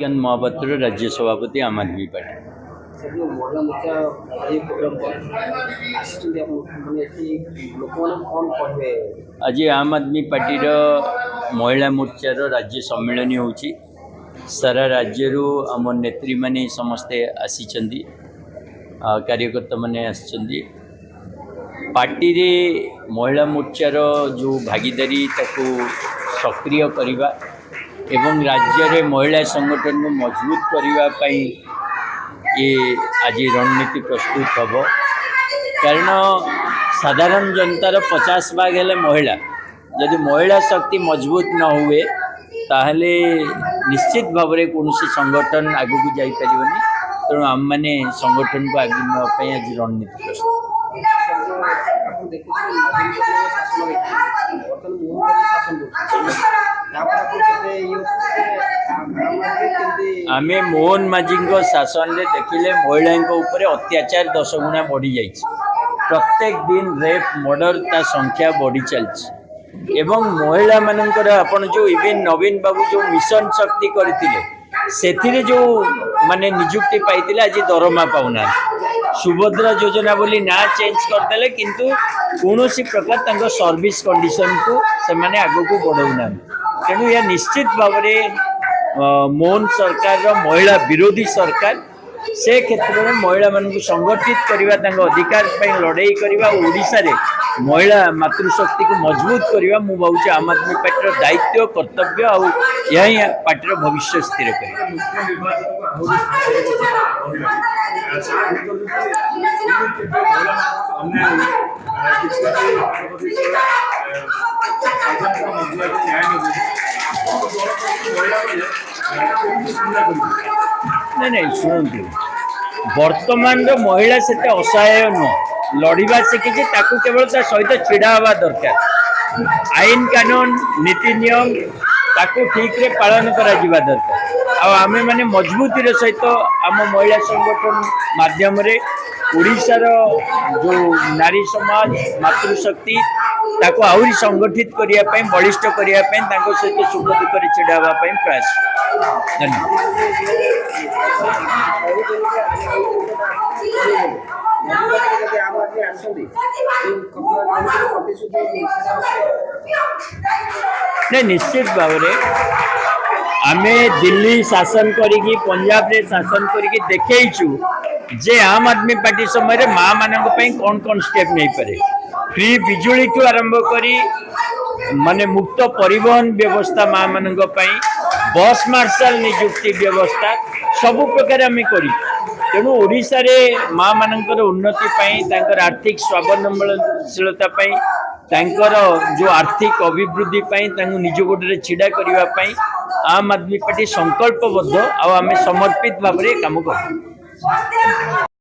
श्रीकांत महापात्र राज्य सभापति आम आदमी पार्टी। आज आम आदमी पार्टी महिला मोर्चार राज्य सम्मेलन होची सारा राज्य आम नेत्री माने समस्ते आसी कार्यकर्ता माने आसी पार्टी रे महिला मोर्चार जो भागीदारी ताको सक्रिय करवा एवं राज्य रे महिला संगठन को मजबूत करने ये आज रणनीति प्रस्तुत हम कारण साधारण जनतार 50 भाग है महिला यदि महिला शक्ति मजबूत न हुए ताहले निश्चित भाव में कौन संगठन आगू को जापरि तेणु आम मैंने संगठन को आगे नापी आज रणनीति प्रस्तुत आमे मोहन माझी शासन रे देखिले महिला ऊपर अत्याचार 10 गुणा बढ़ी जाइए प्रत्येक दिन रेप मर्डर ता संख्या बढ़ी चलती एवं महिला मानकर आपण जो इवेन नवीन बाबू जो मिशन शक्ति करथिले जो माने नियुक्ति पाई आज दरमा पाऊना सुभद्रा योजना बोली ना चेंज करदेले किंतु कौन प्रकार सर्विस कंडीशन को से माने आगो को बढ़ाऊना तेणु यह निश्चित भाव में मोहन सरकार महिला विरोधी सरकार से क्षेत्र में महिला मान संगठित करने अधिकार लड़ाई करवा ओडिशा रे महिला मातृशक्ति को मजबूत करवा मु भावुँ आम आदमी पार्टी दायित्व कर्तव्य और यही पार्टी भविष्य स्थिर नहीं शुणु वर्तमान महिला से असहाय नुह लड़वा शिखी केवल सहित छिड़ा हवा दरकार आईन कानून नीति नियम ताकू ठीक रे पालन करा दरकार आम मैंने मजबूती सहित आम महिला संगठन माध्यम रे ओडिशार जो नारी समाज मातृशक्ति ताको आहुरी संगठित करने बलिष्ठ करने सहित सुख दुख छिड़ा हाँपाई प्रयास नहीं निश्चित भाव में आमे दिल्ली शासन करी पंजाब रे शासन करी देखु जे आम आदमी पार्टी समय माँ मान कौन कौन स्टेप नहीं पारे फ्री बिजुली ठू आरंभ करी माने मुक्त परिवहन व्यवस्था माँ मान बस मार्शल नियुक्ति व्यवस्था सबु प्रकार आम करी तेणु ओडिशा रे माँ मानकर उन्नति आर्थिक स्वावलंबनशीलता जो आर्थिक अभिवृद्धि निज गोड़े छिड़ा करने आम आदमी पार्टी संकल्पबद्ध आम समर्पित भाव में काम कर।